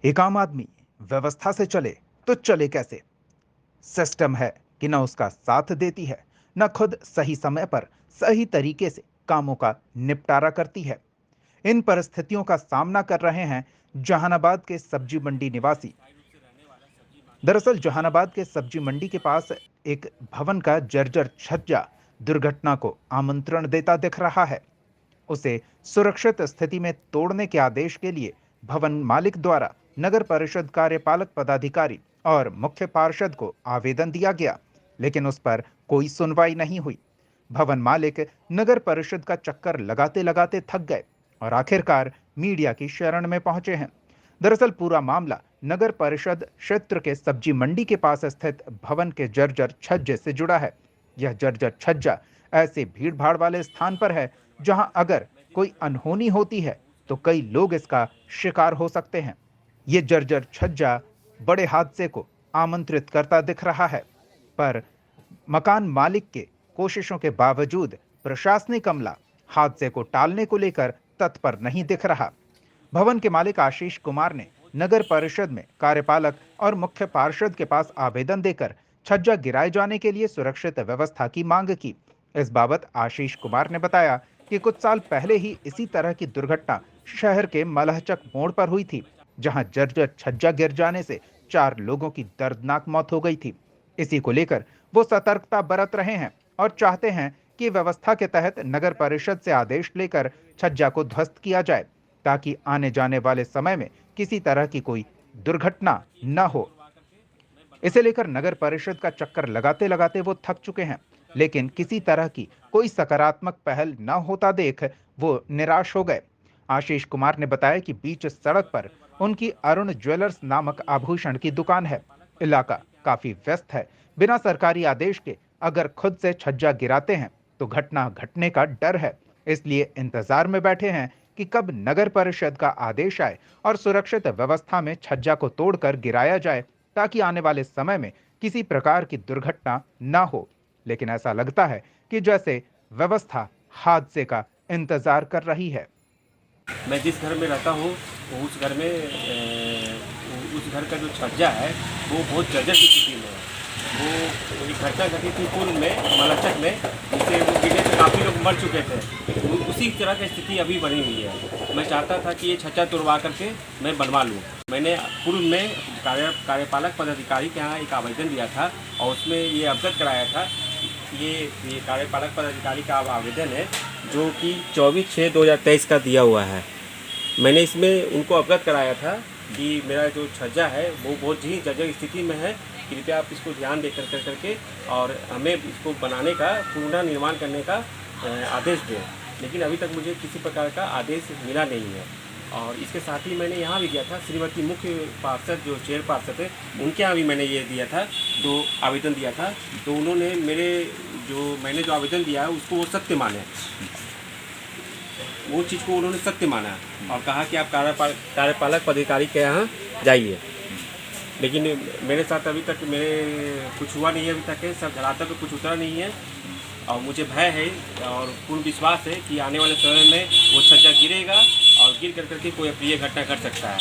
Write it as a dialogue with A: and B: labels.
A: एक आम आदमी व्यवस्था से चले तो चले कैसे? सिस्टम है कि न उसका साथ देती है, न खुद सही समय पर सही तरीके से कामों का निपटारा करती है। इन परिस्थितियों का सामना कर रहे हैं जहानाबाद के सब्जी मंडी निवासी। दरअसल जहानाबाद के सब्जी मंडी के पास एक भवन का जर्जर छज्जा दुर्घटना को आमंत्रण देता दिख रहा है। उसे सुरक्षित स्थिति में तोड़ने के आदेश के लिए भवन मालिक द्वारा नगर परिषद कार्यपालक पदाधिकारी और मुख्य पार्षद को आवेदन दिया गया, लेकिन उस पर कोई सुनवाई नहीं हुई। भवन मालिक नगर परिषद का चक्कर लगाते लगाते थक गए और आखिरकार मीडिया की शरण में पहुंचे हैं। दरअसल पूरा मामला नगर परिषद क्षेत्र के सब्जी मंडी के पास स्थित भवन के जर्जर छज्जे से जुड़ा है। यह जर्जर छज्जा ऐसे भीड़ भाड़ वाले स्थान पर है जहां अगर कोई अनहोनी होती है तो कई लोग इसका शिकार हो सकते हैं। ये जर्जर छज्जा बड़े हादसे को आमंत्रित करता दिख रहा है, पर मकान मालिक के कोशिशों के बावजूद प्रशासनिक अमला हादसे को टालने को लेकर तत्पर नहीं दिख रहा। भवन के मालिक आशीष कुमार ने नगर परिषद में कार्यपालक और मुख्य पार्षद के पास आवेदन देकर छज्जा गिराए जाने के लिए सुरक्षित व्यवस्था की मांग की। इस बाबत आशीष कुमार ने बताया कि कुछ साल पहले ही इसी तरह की दुर्घटना शहर के मलहचक मोड़ पर हुई थी, जहां जर्जर छज्जा गिर जाने से 4 लोगों की दर्दनाक मौत हो गई थी। इसी को लेकर वो सतर्कता बरत रहे हैं और चाहते हैं कि व्यवस्था के तहत नगर परिषद से आदेश लेकर छज्जा को ध्वस्त किया जाए, ताकि आने जाने वाले समय में किसी तरह की कोई दुर्घटना न हो। इसे लेकर नगर परिषद का चक्कर लगाते लगाते वो थक चुके हैं, लेकिन किसी तरह की कोई सकारात्मक पहल न होता देख वो निराश हो गए। आशीष कुमार ने बताया कि बीच सड़क पर उनकी अरुण ज्वेलर्स नामक आभूषण की दुकान है। इलाका काफी व्यस्त है। बिना सरकारी आदेश के अगर खुद से छज्जा गिराते हैं तो घटना घटने का डर है। इसलिए इंतजार में बैठे हैं कि कब नगर परिषद का आदेश आए और सुरक्षित व्यवस्था में छज्जा को तोड़कर गिराया जाए, ताकि आने वाले समय में किसी प्रकार की दुर्घटना न हो। लेकिन ऐसा लगता है कि जैसे व्यवस्था हादसे का इंतजार कर रही है।
B: मैं जिस घर में रहता हूँ उस घर में उस घर का जो छज्जा है वो बहुत जर्जर की स्थिति में है। वो एक घटना घटी थी पूर्व में मलचक में, जिससे वो गिरने से काफ़ी लोग मर चुके थे। उसी तरह की स्थिति अभी बनी हुई है। मैं चाहता था कि ये छज्जा तोड़वा करके मैं बनवा लूँ। मैंने पूर्व में कार्यपालक पदाधिकारी के यहाँ एक आवेदन दिया था और उसमें ये अवगत कराया था। ये कार्यपालक पदाधिकारी का आवेदन है जो कि 24/6/2023 का दिया हुआ है। मैंने इसमें उनको अवगत कराया था कि मेरा जो छज्जा है वो बहुत ही जर्जर स्थिति में है, कृपया आप इसको ध्यान दे करके और हमें इसको बनाने का पुनर्निर्माण करने का आदेश दें। लेकिन अभी तक मुझे किसी प्रकार का आदेश मिला नहीं है। और इसके साथ ही मैंने यहाँ भी दिया था, श्रीमती मुख्य पार्षद जो चेयर पार्षद है उनके यहाँ भी मैंने ये दिया था, तो आवेदन दिया था। तो उन्होंने मैंने जो आवेदन दिया है उसको वो सत्य माने, वो चीज़ को उन्होंने सत्य माना और कहा कि आप कार्यपालक पदाधिकारी के यहाँ जाइए। लेकिन मेरे साथ अभी तक मेरे कुछ हुआ नहीं है, अभी तक है सब धरातल पे कुछ उतरा नहीं है। और मुझे भय है और पूर्ण विश्वास है कि आने वाले समय में वो छज्जा गिरेगा और गिर करके कोई अप्रिय घटना घट सकता है।